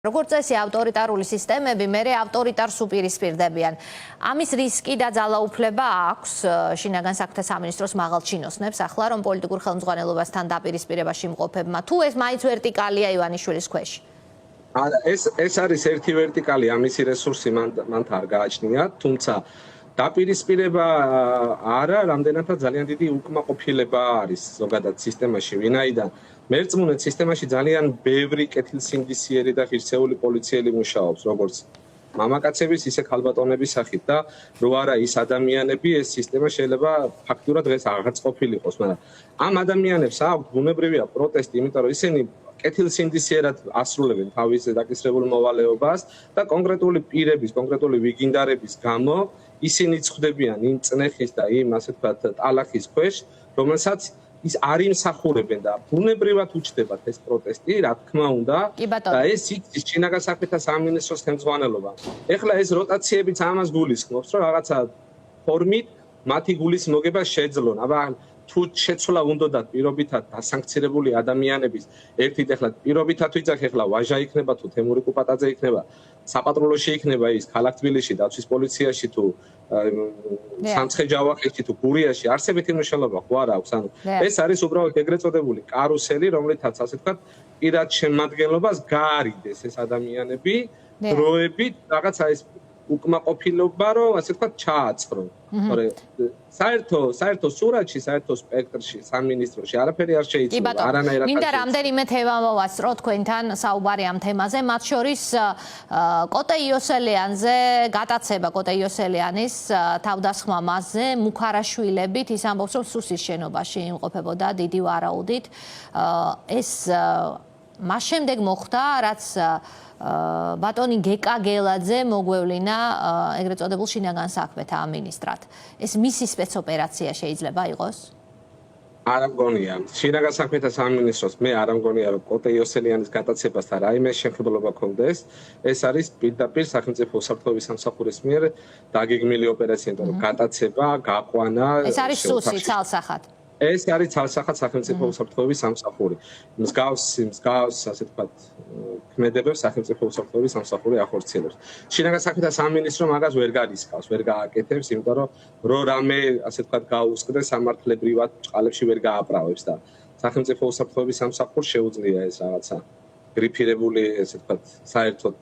როგორც წესი ავტორიტარული სისტემები მერე ავტორიტარს უპირისპირდებიან. ამის რისკი და ძალაუფლება აქვს შინაგან საქმეთა სამინისტროს მაღალ ჩინოსნებს, ახლა რომ პოლიტიკურ ხელმძღვანელობასთან დაპირისპირებაში იმყოფებმა. თუ ეს მაინც ვერტიკალია ივანიშვილის ქვეშ? არა, ეს არის ერთი ვერტიკალი, ამისი რესურსი მან არ გააჩნია, თუმცა დაპირისპირება არა, რამდენადაც ძალიან დიდი უკმაყოფილება არის ზოგადად სისტემაში, ვინაიდან მერწმუნეთ სისტემაში ძალიან ბევრი კეთილსინდისიერი და ღირსეული პოლიციელი მუშაობს, როგორც მამაკაცების, ისე ქალბატონების სახით და რო არა ის ადამიანები, ეს სისტემა შეიძლება ფაქტურად დღეს აღარც ყოფილიყოს, მაგრამ ამ ადამიანებს აქვთ ბუნებრივია პროტესტი, იმიტომ რომ ისინი კეთილსინდისიერად ასრულებენ თავის დაკისრებულ მოვალეობას და კონკრეტული პირების, კონკრეტული ვიგინდარების გამო ისინი წხვდებიან იმ წნეხის და იმ ასე ვთქვათ ტალახის ქვეშ, რომელსაც ის არ იმსახურებენ და ბუნებრივად უჩნდებათ ეს პროტესტი, რა თქმა უნდა, და ეს იქცის შინაგან საქმეთა სამინისტროს ხელმძღვანელობა. ეხლა ეს როტაციებიც ამას გულისხმობს, რომ რაღაცა ფორმით მათი გულის მოგება შეძლონ. აბა თუ შეცვლა უნდათ პირობითად დასანქცირებული ადამიანების ერთით ეხლა პირობითად ვიძახ ეხლა ვაჟა იქნება თუ თემური კუპატაძე იქნება საპატრულოში იქნება ის ქალაქ თბილისში დაცვის პოლიციაში თუ სამცხე-ჯავახეთში თუ გურიაში არსებითი მნიშვნელობა ხო არ აქვს ანუ ეს არის უბრალოდ ეგრეთ წოდებული კარუსელი რომლითაც ასე ვთქვათ პირად შემადგენლობას გაარიდეს ეს ადამიანები დროებით რაღაცა ეს უკმაყოფილება რომ ასე ვთქვათ ჩააწყრონ. საერთო სურათში, საერთო სპექტრში, სამინისტროში არაფერი არ შეიძლება არანაირად. მინდა რამდენიმე თემა მოვასწრო თქვენთან საუბარი ამ თემაზე, მათ შორის კოტე იოსელიანზე გატაცება კოტე იოსელიანის თავდასხმა მასზე მუქარაშვილებით ის ამბობს რომ სუსის შენობაში იმყოფებოდა დიდი ვარაუდით. ეს მას შემდეგ მოხდა რაც ბატონი გეკა გელაძე მოგვევლინა ეგრეთ წოდებულ შინაგან საქმეთა ამინისტრად. ეს მისი სპეცოპერაცია შეიძლება იყოს? არა მგონია. შინაგან საქმეთა სამინისტროს მე არ მგონია რომ კოტე იოსელიანის გატაცებასთან რაიმე შეხებულობა ქონდეს. ეს არის პირდაპირ სახელმწიფო უსაფრთხოების სამსახურის მიერ დაგეგმილი ოპერაცია, იმიტომ რომ გატაცება, გაყვანა ეს არის სუსი ცალსახად. ეს არის ცალსახად სახელმწიფო უსაფრთხოების სამსახური. მსგავს ასე ვთქვათ ქმედებებს სახელმწიფო უსაფრთხოების სამსახური ახორციელებს. შინაგან საქმეთა სამინისტრო მაგას ვერ გარისკავს, ვერ გააკეთებს, იმიტომ რომ რამე ასე ვთქვათ გაუსყდეს სამართლებრივად წყალებში ვერ გააправებს და სახელმწიფო უსაფრთხოების სამსახურს შეუძლია ეს რაღაცა გრიფირებული ასე ვთქვათ საერთოდ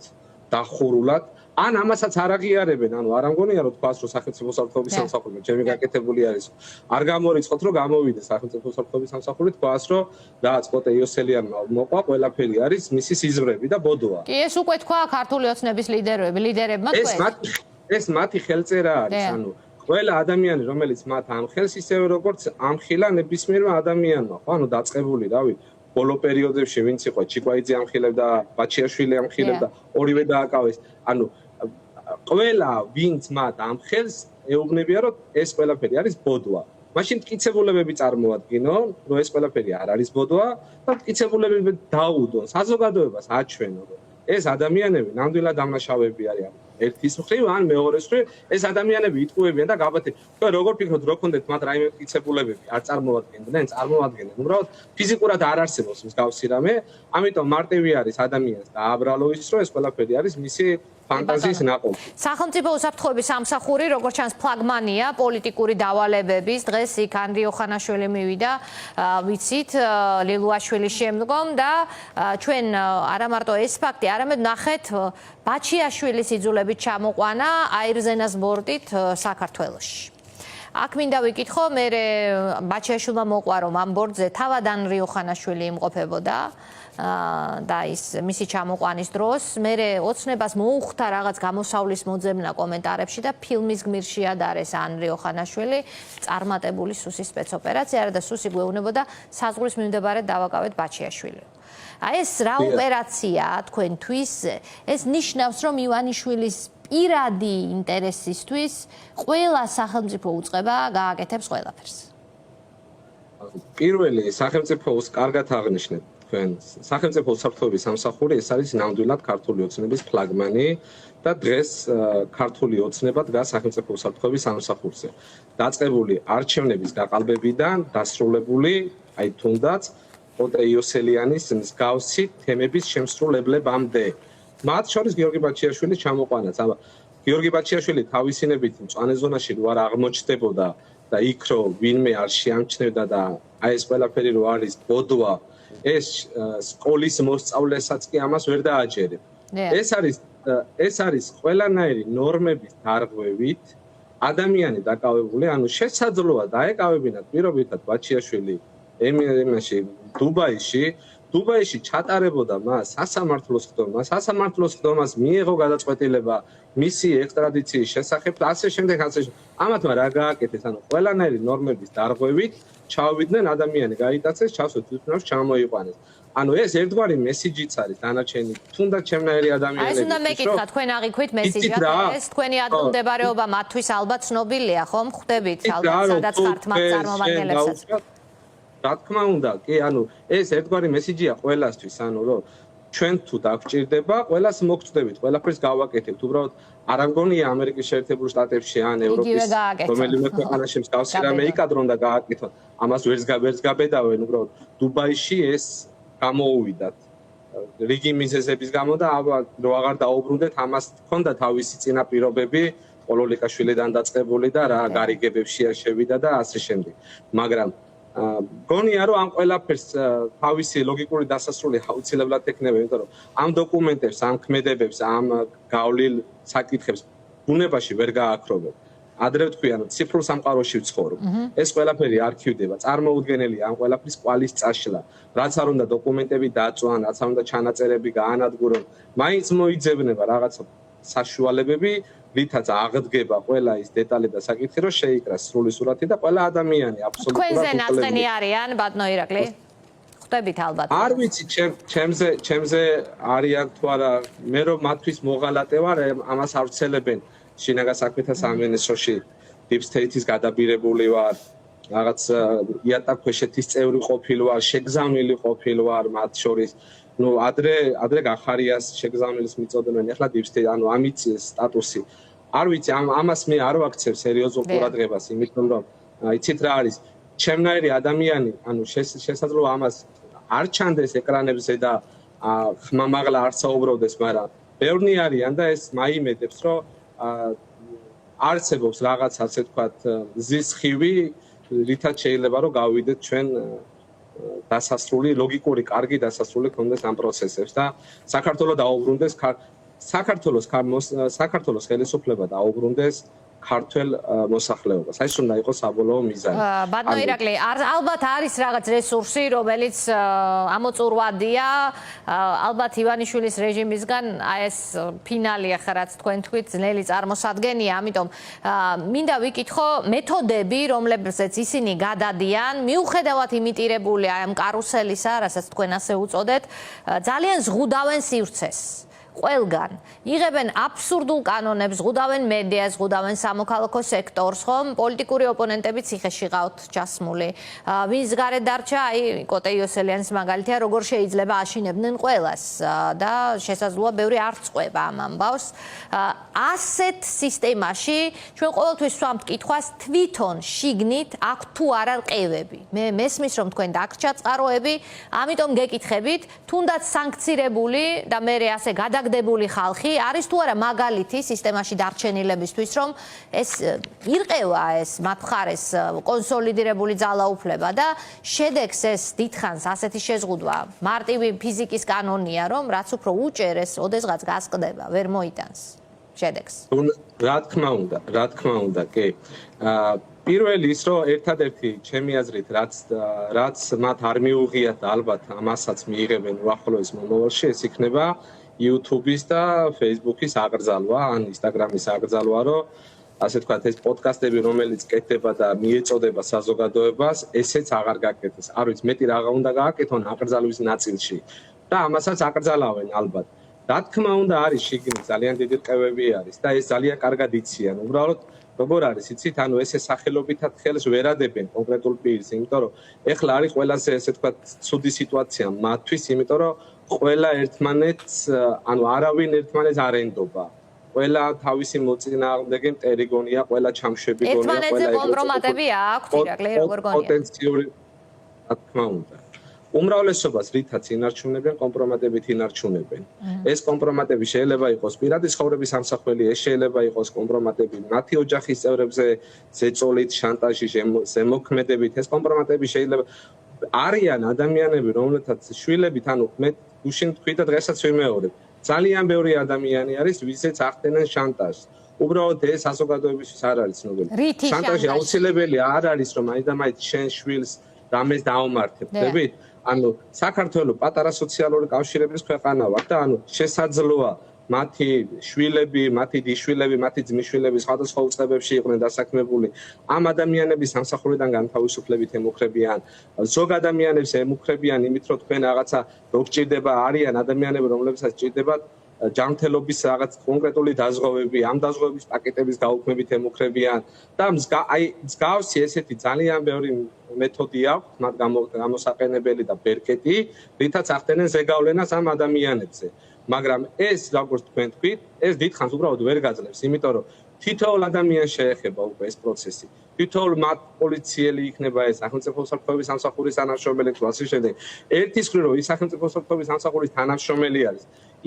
დახურულად ან ამასაც არ აღიარებენ, ანუ არ ამგონია რომ თქვას რომ სახელმწიფო უსაფრთხოების სამსახური ჩემი გაკეთებული არის. არ გამორიცხოთ რომ გამოვიდეს სახელმწიფო უსაფრთხოების სამსახური თქვას რომ რაც კოტე იოსელიანმა მოყვა ყველაფერი არის მისი სიზმრები და ბოდოა. კი ეს უკვე თქვა ქართული ოცნების ლიდერებმა ეს მათი ხელწერა არის, ანუ ყველა ადამიანი რომელიც მათ ამხელს ისევე როგორც ამხილა ნებისმიერმა ადამიანმა, ხო, ანუ დაწყებული, რავი ბოლო პერიოდებში ვინც იყო ჩიკვაიძე ამხილებდა, ბაჩიაშვილი ამხილებდა, ორივე დააკავეს. ანუ ყველა ვინც მათ ამხელს ეუბნებია რომ ეს ყველაფერი არის ბოდვა. მაშინ მტკიცებულებები წარმოადგინონ, რომ ეს ყველაფერი არ არის ბოდვა და მტკიცებულებები დაუდონ საზოგადოებას აჩვენონ, რომ ეს ადამიანები ნამდვილად დამნაშავეები არიან. ერთის მხრივ ან მეორეს მხრივ ეს ადამიანები იტყუებიან და გაბათებენ. თქვენ როგორ ფიქრობთ რო ქონდეთ მათ რაიმე მტკიცებულებები არ წარმოადგენდნენ, წარმოადგენენ. უბრალოდ ფიზიკურად არ არსებობს მსგავსი რამე, ამიტომ მარტივი არის ადამიანს დააბრალო ის რომ ეს ყველაფერი არის მისი ფანტაზიის ნაყოფი. სახელმწიფო უსაფრთხოების სამსახური როგორც ჩანს ფლაგმანია პოლიტიკური დავალებების. დღეს იქ ანდრიო ხანაშვილი მივიდა, ვიცით, ლილუაშვილის შემდგომ და ჩვენ არა მარტო ეს ფაქტი, არამედ ნახეთ ბაჩიაშვილის იძულებით ჩამოყვანა აირზენას ბორტით საქართველოში. აქ მინდა ვიკითხო, მე ბაჩიაშვილმა მოყვა რომ ამ ბორტზე თავად ანდრიო ხანაშვილი იმყოფებოდა. და ის მისი ჩამოყვანის დროს მე ოცნებას მოუხდა რაღაც გამოსავლის მოძებნა კომენტარებში და ფილმის გმირში ადარეს ანდრიო ხანაშვილი წარმატებული სუსის სპეცოპერაცია და სუსი გვეუბნებოდა საზღვრის მიმდებარედ დავაკავეთ ბაჩიაშვილი. აი ეს რა ოპერაციაა თქვენთვის? ეს ნიშნავს რომ ივანიშვილის პირადი ინტერესისთვის ყველა სახელმწიფო უწყება გააკეთებს ყველაფერს. პირველი სახელმწიფოს კარგად აღნიშნეთ. სახელმწიფო უსაფრთხოების სამსახური ეს არის ნამდვილად ქართული ოცნების ფლაგმანი და დღეს ქართული ოცნება დგას სახელმწიფო უსაფრთხოების სამსახურზე. დაწყებული არჩევნების გაყალბებიდან დასრულებული, აი თუნდაც კოტე იოსელიანის მსგავსი თემების შემსრულებლებამდე. მათ შორის გიორგი ბაჩიაშვილის ჩამოყვანაც. აბა გიორგი ბაჩიაშვილი თავისინებით მწვანე ზონაში რო არ აღმოჩნდებოდა და იქ რო ვინმე არ შეამჩნევდა და აი ეს ყველაფერი რო არის ბოდვა, ეს სკოლის მოსწავლესაც კი ამას ვერ დააჯერებ. ეს არის ყველანაირი ნორმების დარღვევით ადამიანი დაკავებული, ანუ შესაძლოა დაეკავებინათ პირობითად ბაჩიაშვილი ემაში დუბაიში ჩატარებოდა მას სასამართლოს ხდომა, სასამართლოს ხდომას მიიღო გადაწყვეტილება მისი ექსტრადიციის შესახებ და ასე შემდეგ. ამათმა რა გააკეთეს, ანუ ყველანაირი ნორმების დარღვევით ჩავიდნენ ადამიანი გაიტაცეს, ჩავსვეთ თვითმფრინავს ჩამოიყვანეს. ანუ ეს ერთგვარი მესიჯიც არის დანარჩენი თუნდაც ჩემნაირი ადამიანები. აი, უნდა მეკითხა, თქვენ აღიქვით მესიჯად ეს თქვენი ადგილმდებარეობა მათთვის ალბათ ცნობილია, ხომ? ხვდებით ალბათ სადაც ხართ მათ წარმომადგენლებსაც. რა თქმა უნდა, კი, ანუ ეს ერთგვარი მესიჯია ყველასთვის, ანუ რომ ჩვენ თუ დაგვჭირდება, ყველას მოგწდებით, ყველაფერს გავაკეთებთ. უბრალოდ არ ამგონია ამერიკის შეერთებულ შტატებში ან ევროპის რომელიმე ქვეყანაში მსგავსი რამე იკადრონ და გააკეთონ. ამას ვერც გაბედავენ, უბრალოდ დუბაიში ეს გამოუვიდათ რიგი მიზეზების გამო და რო აღარ დაუბრუნდეთ, ამას ჰქონდა თავისი წინაპირობები პოლოლიკაშვილიდან დაწყებული და რა გარიგებებში შევიდა და ასე შემდეგ. მაგრამ გონია რომ ამ ყველაფერს თავისი ლოგიკური დასასრული აუცილებლად ექნება, იმიტომ რომ ამ დოკუმენტებს, ამ ქმედებებს, ამ გავლილ საკითხებს ბუნებაში ვერ გააქრობენ. ადრე ვთქვი, ანუ ციფრულ სამყაროში ვცხოვრობ. ეს ყველაფერი არქივდება, წარმოუდგენელია ამ ყველაფრის კვალის წაშლა. რაც არ უნდა დოკუმენტები დაწვან, რაც არ უნდა ჩანაწერები გაანადგურონ, მაინც მოიძებნება რაღაცა საშუალებები, რითაც აღდგება ყველა ის დეტალი და საკითხი, რომ შეიკრას სრული სურათი და ყველა ადამიანი აბსოლუტურად თქვენზე ნაწყენი არიან, ბატონო ირაკლი? ხვდებით ალბათ. არ ვიცი, ჩემზე არიან თუ არა, მე რომ მათთვის მოღალატე ვარ, ამას არ ვცელებენ. შინაგან საქმეთა სამინისტროში deep state-ის გადაბირებული ვარ, რაღაც იატაკქვეშეთის წევრი ყოფილი ვარ, შეგზავნილი ყოფილი ვარ მათ შორის. ნუ ადრე გახარიას შეგზავნილის მიწოდნენ, ახლა deep state, ანუ ამიწის სტატუსი. არ ვიცი, ამას მე არ ვაქცევ სერიოზულ ყურადღებას, იმიტომ რომ იცით რა არის, ჩემნაირი ადამიანი, ანუ შესაძლოა ამას არ ჩანდეს ეკრანებზე და ხმამაღლა არ საუბრობდეს, მაგრამ ბევრი არიან და ეს მაიმედებს, რომ არსებობს რაღაც ასე ვთქვათ ზის ხივი, რითაც შეიძლება რომ გავიდეთ ჩვენ დასასრული ლოგიკური კარგი დასასრული ქონდეს ამ პროცესებს და საქართველოს დაუბრუნდეს საქართველოს ხელისუფლება დაუბრუნდეს ქართულ მოსახლეობას. აი ეს უნდა იყოს საბოლოო მიზანი. ბატონო ირაკლი, ალბათ არის რაღაც რესურსი, რომელიც ამოწურვადია, ალბათ ივანიშვილის რეჟიმისგან აი ეს ფინალი ახლა რაც თქვენ თქვით, ძნელი წარმოსადგენია, ამიტომ მინდა ვიკითხო მეთოდები, რომლებზეც ისინი გადადიან, მიუხედავად იმიტირებული აი ამ კარუსელისა, რასაც თქვენ ასე უწოდეთ, ძალიან ზღუდავენ სივრცეს. ყველგან იღებენ აბსურდულ კანონებს, ზღუდავენ მედიას, ზღუდავენ სამოქალაქო სექტორს, ხომ? პოლიტიკური ოპონენტები ციხეში ყავთ ჩასმული. ვინც გარეთ დარჩა, აი კოტე იოსელიანის მაგალითია, როგორ შეიძლება აშინებდნენ ყველას და შესაძლოა ბევრი არ წყვება ამ ამბავს. ასეთ სისტემაში ჩვენ ყოველთვის ვსვამთ კითხვას, თვითონ შიგნით აქვს თუ არა რყევები. მე მესმის რომ თქვენ დაგრჩათ წყაროები, ამიტომ გეკითხებით, თუნდაც სანქცირებული და მე ასე გადაგდებული ხალხი არის თუ არა მაგალითი სისტემაში დარჩენილებისთვის, რომ ეს ირყევა ეს მათ მხარეს კონსოლიდირებული ძალაუფლება და შედეგს ეს დიდხანს ასეთი შეზღუდვა მარტივი ფიზიკის კანონია, რომ რაც უფრო უჭერეს, ოდესღაც გასყდება, ვერ მოიტანს შედეგს. რა თქმა უნდა, კი. პირველი ის, რომ ერთადერთი ჩემი აზრით, რაც მათ არ მიუღიათ და ალბათ ამასაც მიიღებენ უახლოეს მომავალში, ეს იქნება YouTube-ის და Facebook-ის აკრძალვა, ან Instagram-ის აკრძალვა, რომ ასე ვთქვათ, ეს პოდკასტები, რომელიც კეთდება და მიეწოდება საზოგადოებას, ესეც აღარ გაკეთდეს. არ ვიცი, მეტი რაღა უნდა გააკეთონ აკრძალვის ნაწილში და ამასაც აკრძალავენ ალბათ. რა თქმა უნდა, არის შიგნით ძალიან დიდი რყევები არის და ეს ძალიან კარგად იციან. უბრალოდ როგორ არის, იცით, ანუ ესე სახელობითად ხელს ვერ ადებენ კონკრეტულ პირს, იმიტომ რომ ეხლა არის ყველაზე ესე ვთქვათ, ცუდი სიტუაცია მათთვის, იმიტომ რომ ყველა ერთმანეთს, ანუ არავინ ერთმანეთს არ ენდობა. ყველა თავისი მოწინააღმდეგე მტერი გონია, ყველა ჩამშვები გონია, ერთმანეთზე კომპრომატები აქვთ, ირაკლი, როგორ გონია? პოტენციური, რა თქმა უნდა. უმრავლესობას რითაც ინარჩუნებენ, კომპრომატებით ინარჩუნებენ. ეს კომპრომატები შეიძლება იყოს პირადი ცხოვრების ამსახველი, ეს შეიძლება იყოს კომპრომატები მათი ოჯახის წევრებზე, ზეწოლით, შანტაჟი, ზემოქმედებით. ეს კომპრომატები შეიძლება არიან ადამიანები, რომლეთაც შვილებით, ანუ მე გუშინ თქვი და დღესაც ვიმეორებ. ძალიან ბევრი ადამიანი არის, ვისაც ახდენენ შანტაჟს. უბრალოდ ეს საზოგადოებისთვის არ არის ცნობილი. შანტაჟი აუცილებელი არ არის, რომ აიდამაით შენ შვილს რამეს დაუმართებ, ხდებით? ანუ საქართველოს პატარა სოციალური კავშირების ქვეყანა ვარ და ანუ შესაძლოა მათი შვილები, მათი დიშვილები, მათი ძმისშვილები სხვადასხვა უწყებებში იყვნენ დასაქმებული. ამ ადამიანების სამსახურიდან განთავისუფლებით ემუქრებიან. ზოგ ადამიანებს ემუქრებიან იმით, რომ თქვენ რაღაცა რო გჭირდება, არიან ადამიანები, რომლებსაც ჭირდებათ ჯანმრთელობის რაღაც კონკრეტული დაზღვევები, ამ დაზღვევების პაკეტების გაუქმებით ემუქრებიან და აი მსგავსი ესეთი ძალიან ბევრი მეთოდი აქვს, მათ გამოსაყენებელი და ბერკეტი, რითაც ახდენენ ზეგავლენას ამ ადამიანებზე. მაგრამ ეს, როგორც თქვენ თქვით, ეს დიდხანს უბრალოდ ვერ გაძლევს, იმიტომ რომ თითოეულ ადამიანს შეეხება უკვე ეს პროცესი. თითოეულ მათ პოლიციელი იქნება ეს სახელმწიფო უსაფრთხოების სამსახურის თანამშრომელი თუ ასე შემდეგ. ერთის მხრივ რომ ის სახელმწიფო უსაფრთხოების სამსახურის თანამშრომელი არის,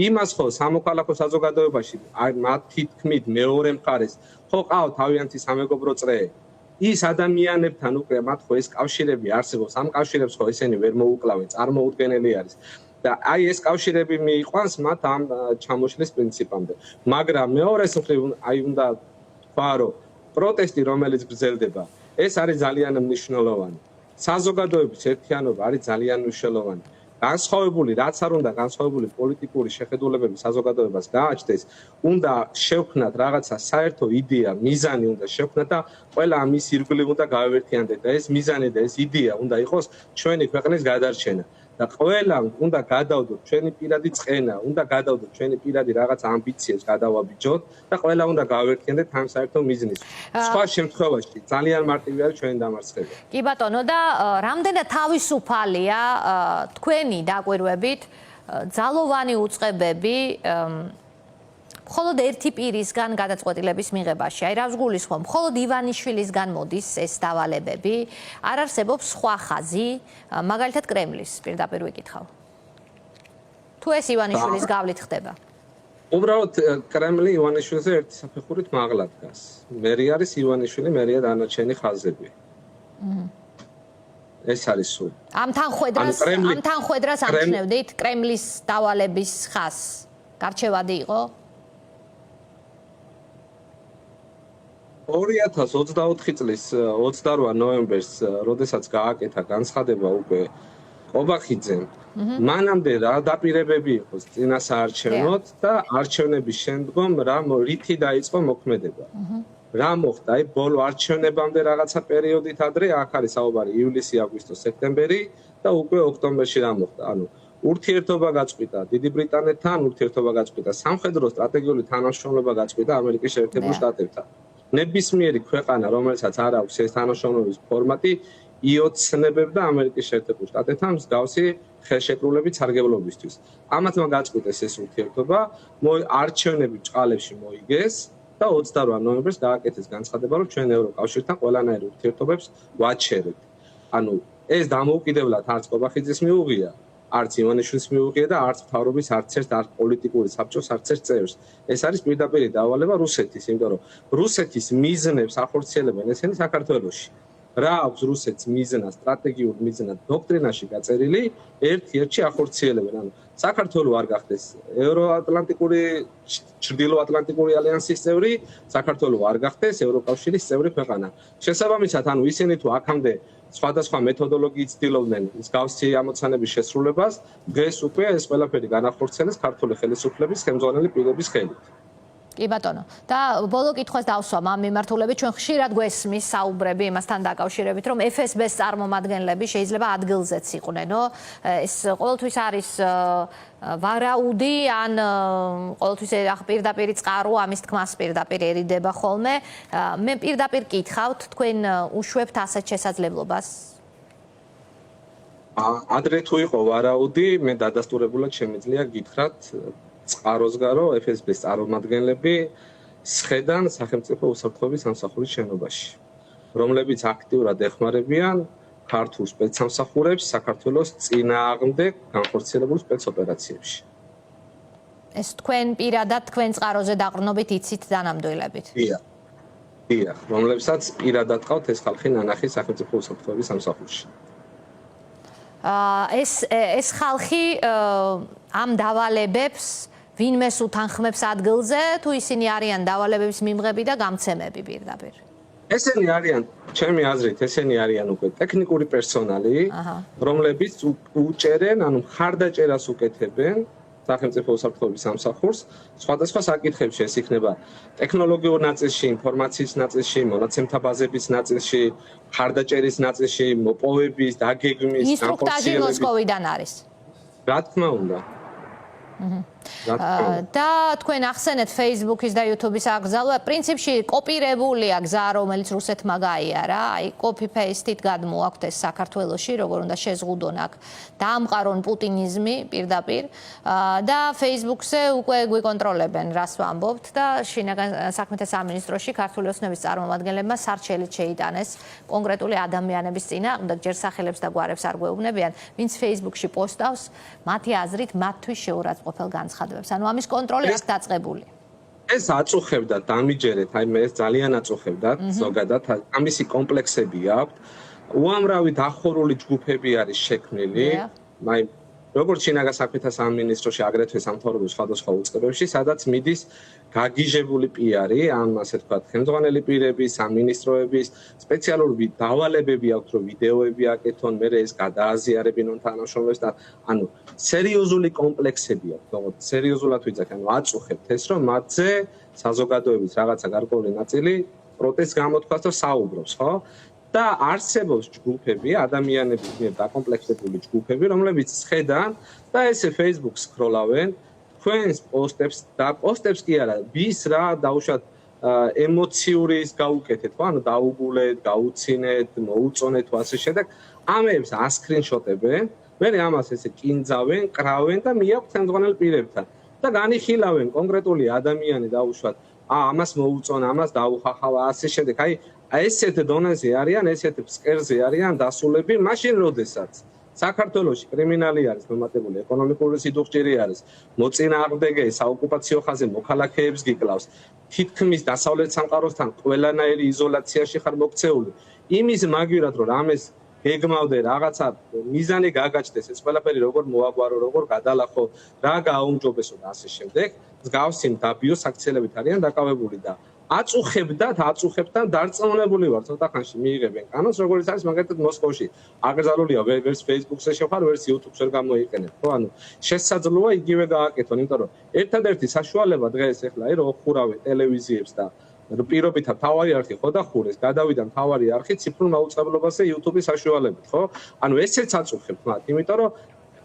იმას ხო სამოქალაქო საზოგადოებაში მათი თქმით მეორე მხარეს ხო ყავთ თავიანთი სამეგობრო წრე. ის ადამიანებთან უკვე მათ ხო ეს კავშირები არსებობს, ამ კავშირებს ხო ესენი ვერ მოუკლავენ, წარმოუდგენელი არის. და აი ეს კავშირები მიიყვანს მათ ამ ჩამოშლის პრინციპამდე. მაგრამ მეორეს მხრივ აი უნდა თქვა, რომ პროტესტი, რომელიც გრძელდება, ეს არის ძალიან მნიშვნელოვანი. საზოგადოების ერთიანობა არის ძალიან მნიშვნელოვანი. განსხვავებული, რაც არ უნდა განსხვავებული პოლიტიკური შეხედულებები საზოგადოებას გააჩნდეს, უნდა შევქმნათ რაღაცა საერთო იდეა, მიზანი უნდა შევქმნათ და ყველა ამის ირგვლივ უნდა გავერთიანდეთ და ეს მიზანი და ეს იდეა უნდა იყოს ჩვენი ქვეყნის გადარჩენა. და ყველა უნდა გადავდოთ ჩვენი პირადი წყენა, უნდა გადავდოთ ჩვენი პირადი რაღაც ამბიციებს გადავაბიჯოთ და ყველა უნდა გავერთიანდეთ ამ საერთო მიზნით. სხვა შემთხვევაში ძალიან მარტივი არის ჩვენი დამარცხება. კი ბატონო, და რამდენად თავისუფალია თქვენი დაკვირვებით ძალოვანი უწყებები მხოლოდ ერთი პირისგან გადაწყვეტილების მიღებაში? აი რავს გულისხმობ? მხოლოდ ივანიშვილისგან მოდის ეს დავალებები? არ არსებობს სხვა ხაზი, მაგალითად კრემლის პირდაპირ ვიკითხავ. თუ ეს ივანიშვილის გავლით ხდება? უბრალოდ კრემლი ივანიშვილზე ერთი საფეხურით მაღლა დგას. მერი არის ივანიშვილი, მერია დანარჩენი ხაზები. ეს არის სულ. ამ თანხwebdrას ამჩნევდით კრემლის დავალების ხაზს. გარჩევადი იყო? 2024 წლის 28 ნოემბერს, როდესაც გააკეთა განცხადება უკვე ყობახიძემ, მანამდე რა დაპირებები იყოს წინასაარჩევნოდ და არჩევნების შემდგომ რითი დაიწყო მოქმედება. რა მოხდა? აი ბოლო არჩევნებამდე რაღაცა პერიოდით ადრე, აქ არის საუბარი ივლისი, აგვისტო, სექტემბერი და უკვე ოქტომბერში რა მოხდა? ანუ ურთიერთობა გაწყვიტა დიდი ბრიტანეთთან, ურთიერთობა გაწყვიტა სამხედრო სტრატეგიული თანამშრომლობა გაწყვიტა ამერიკის შეერთებულ შტატებთან. ნებისმიერი ქვეყანა, რომელსაც არ აქვს ეს თანამშრომლობის ფორმატი, იოცნებებდა ამერიკის შეერთებულ შტატებთან მსგავსი ხელშეკრულებით სარგებლობისთვის. ამათმა გაწყვიტეს ეს ურთიერთობა, არჩევნები ჭყალებში მოიგეს და 28 ნოემბერს გააკეთეს განცხადება, რომ ჩვენ ევროკავშირთან ყველანაირ ურთიერთობებს ვაჩერებთ. ანუ ეს დამოუკიდებლად არც ყობახიძეს მიუღია, არც ივანიშვილის მიუღია და არც მთავრობის არც პოლიტიკური საბჭოს არც ერთ წევრს. ეს არის პირდაპირი დავალება რუსეთის, იმიტომ რომ რუსეთის მიზნებს ახორციელებენ ესენი საქართველოში. რა აქვს რუსეთს მიზნა, სტრატეგიულ მიზნად დოქტრინაში გაწერილი, ერთ-ერთში ახორციელებენ. ანუ საქართველოს არ გახდეს ევროატლანტიკური, ჩრდილოატლანტიკური ალიანსის წევრი, საქართველოს არ გახდეს ევროკავშირის წევრი ქვეყანა. შესაბამისად, ანუ ისინი თუ აქამდე სხვადასხვა მეთოდოლოგიით ცდილობდნენ მსგავსი ამოცანების შესრულებას, დღეს უკვე ეს ყველაფერი განახორციელეს ქართული ხელისუფლების ხელმძღვანელი პირების ხელით. კი ბატონო. და ბოლო კითხვას დავსვამ ამ მიმართულებით, ჩვენ ხშირად გვესმის საუბრები იმასთან დაკავშირებით, რომ FSB-ს წარმომადგენლები შეიძლება ადგილზეც იყვნენო. ეს ყოველთვის არის ვარაუდი, ან ყოველთვის პირდაპირი წყარო ამის თქმას პირდაპირ ერიდება ხოლმე. მე პირდაპირ კითხავთ, თქვენ უშვებთ ასეთ შესაძლებლობას? ადრე თუ იყო ვარაუდი, მე დადასტურებულად შემიძლია გითხრათ წყაროს გარო FSB-ს წარმომადგენლები სხედან სახელმწიფო უსაფრთხოების სამსახურის შენობაში, რომლებიც აქტიურად ეხმარებიან ქართულ სპეცსამსახურებს საქართველოს წინააღმდეგ განხორციელებულ სპეცოპერაციებში. ეს თქვენ პირადად თქვენ წყაროზე დაყრდნობით იცით დანამდვილებით. დიახ, რომლებსაც პირადად ყავთ ეს ხალხი ნანახი სახელმწიფო უსაფრთხოების სამსახურში. ეს ხალხი ამ დავალებებს ვინმეს უთანხმებს ადგილზე თუ ისინი არიან დავალებების მიმღები და გამცემები პირდაპირ? ესენი არიან, ჩემი აზრით, ესენი არიან უკვე ტექნიკური პერსონალი, რომლებიც უჭერენ, ანუ მხარდაჭერას უკეთებენ სახელმწიფო უსაფრთხოების სამსახურს, სხვადასხვა საკითხებში, ეს იქნება ტექნოლოგიურ ნაწილში, ინფორმაციის ნაწილში, მონაცემთა ბაზების ნაწილში, მხარდაჭერის ნაწილში, მოპოვების, დაგეგმვის, ინსტრუქტაჟი მოსკოვიდან არის. რა თქმა უნდა. და თქვენ ახსენეთ Facebook-ის და YouTube-ის აკრძალვა, პრინციპში კოპირებულია გზა, რომელიც რუსეთმა გაიარა, აი copy-paste-ით გადმოაქვთ ეს საქართველოში, როგორ უნდა შეზღუდონ აქ დაამყარონ პუტინიზმი პირდაპირ და Facebook-ზე უკვე გვიკონტროლებენ, რას ვამბობთ და შინაგან საქმეთა სამინისტროში ქართული ოცნების წარმომადგენლებმა სარჩელით შეიტანეს კონკრეტული ადამიანების წინააღმდეგ, ჯერ სახელებს და გვარებს არ გვეუბნებიან, ვინც Facebook-ში პოსტავს, მათი აზრით მათთვის შეურაცხყოფელ განცხადებებს. ანუ ამის კონტროლი აქ დაწყებული. ეს აწუხებდა დამიჯერეთ, აი მე ეს ძალიან აწუხებდა ზოგადად, ამისი კომპლექსები აქვს. უამრავი დახურული ჯგუფები არის შექმნილი. აი როგორც შინაგან საქმეთა სამინისტროში აგრეთვე სამთავრობო სხვადასხვა უწყებებში, სადაც მიდის გაგიჟებული პიარი, ან ასე ვთქვათ, ხელმძღვანელი პირების, სამინისტროების, სპეციალური დავალებები აქვთ, რომ ვიდეოები აკეთონ, მერე ეს გადააზიარებინონ თანამშრომლებს და ანუ სერიოზული კომპლექსები აქვს, როგორც სერიოზულად ვიძახი, ანუ აწუხებთ ეს, რომ მათზე საზოგადოების რაღაცა გარკვეული ნაწილი პროტესტს გამოთქვას და საუბრობს, ხო? და არსებობს ჯგუფები, ადამიანების მიერ დაკომპლექტებული ჯგუფები, რომლებიც ხედან და ესე Facebook-ს სკროლავენ, თქვენს პოსტებს და პოსტებს კი არა, ვის რა დაუშვათ ემოციური გაუკეთეთ, ხო? ანუ დაუგულეთ, გაუცინეთ, მოუწონეთ თუ ასე შემდეგ, ამებს ასკრინშოტებენ, მერე ამას ესე კინძავენ, კრავენ და მიაქვთ ხელმძღვანელ პირებთან და განიხილავენ კონკრეტული ადამიანი დაუშვათ, ამას მოუწონა, ამას დაუხახავა, ასე შემდეგ. აი ესეთ დონეზე არიან, ესეთ ფსკერზე არიან დასულები, მაშინ როდესაც საქართველოში კრიმინალი არის მომატებული, ეკონომიკური სიდუხჭირი არის, მოწინააღმდეგე საოკუპაციო ხაზზე მოქალაქეებს გიკლავს, თითქმის დასავლეთ სამყაროსთან ყველანაირი იზოლაციაში ხარ მოქცეული. იმის მაგივრად რომ რამეს გეგმავდე რაღაცა მიზანი გაგაჩნდეს, ეს ყველაფერი როგორ მოაგვარო, როგორ გადალახო, რა გააუმჯობესო და ასე შემდეგ, მსგავსი დაბიო საქციელებით არიან დაკავებული და აწუხებთან დარწმუნებული ვარ, ცოტა ხანში მიიღებენ კანონს, როგორც არის მაგალითად მოსკოვში. აკრძალულია ვერც Facebook-ზე შევხარ, ვერც YouTube-ს ვერ გამოიყენებ, ხო? ანუ შესაძლოა იგივე გააკეთონ, იმიტომ რომ ერთადერთი საშუალება დღეს ეხლა აი რომ ხურავენ ტელევიზიებს და პირობითად თავარი არხი ხო დახურეს, გადავიდა თავარი არხი ციფრულ მაუწყებლობაზე YouTube-ის საშუალებით, ხო? ანუ ესეც აწუხებთ მათ, იმიტომ რომ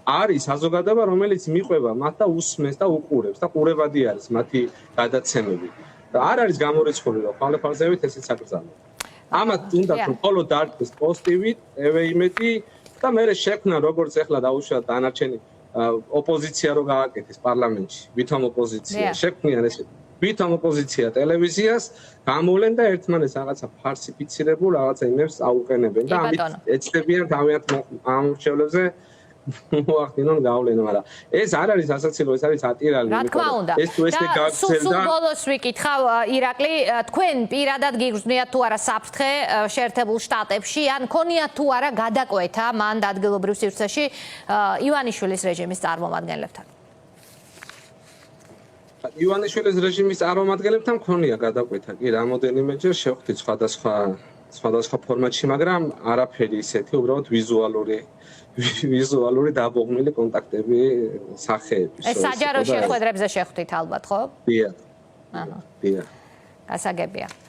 არის საზოგადოება, რომელიც მიყვება მათ და უსმენს და უყურებს და ყურებადი არის მათი გადაცემები. და არ არის გამორიცხული რომ ხალხალზევით ესეც აკრძალვა. ამათ უნდა რომ მხოლოდ დარჩეს პოზიტივით, TV-იმედი და მე შექმნა როგორც ახლა დაუშვათ დანარჩენი ოპოზიცია რო გააკეთეს პარლამენტში, ვითომ ოპოზიცია შექმნიან ესე. ვითომ ოპოზიცია ტელევიზიას გამოვლენ და ერთმანეთს რაღაცა ფალსიფიცირებულ რაღაცა იმებს აუყენებენ და ამით ეცდებიან თავიანთ ამორჩევლებზე მოახდინონ გავლენა, მაგრამ ეს არ არის ასაცილო, ეს არის ატირალი. რა თქმა უნდა. ეს თუ ესე გაგრძელდა. სულ ბოლოს ვიკითხავ, ირაკლი, თქვენ პირადად გიგრძნიათ თუ არა საფრთხე შეერთებულ შტატებში, ან ქონიათ თუ არა გადაკვეთა მან ადგილობრივ სივრცეში ივანიშვილის რეჟიმის წარმომადგენლებთან? ივანიშვილის რეჟიმის წარმომადგენლებთან ქონია გადაკვეთა, კი, რამოდენიმეჯერ შევხვდით სხვადასხვა ფორმატში, მაგრამ არაფერი ისეთი, უბრალოდ ვიზუალური დაბოღმილი კონტაქტები, სახეები. ეს საჯარო შეხვედრებზე შეხვდით ალბათ, ხო? დიახ. გასაგებია.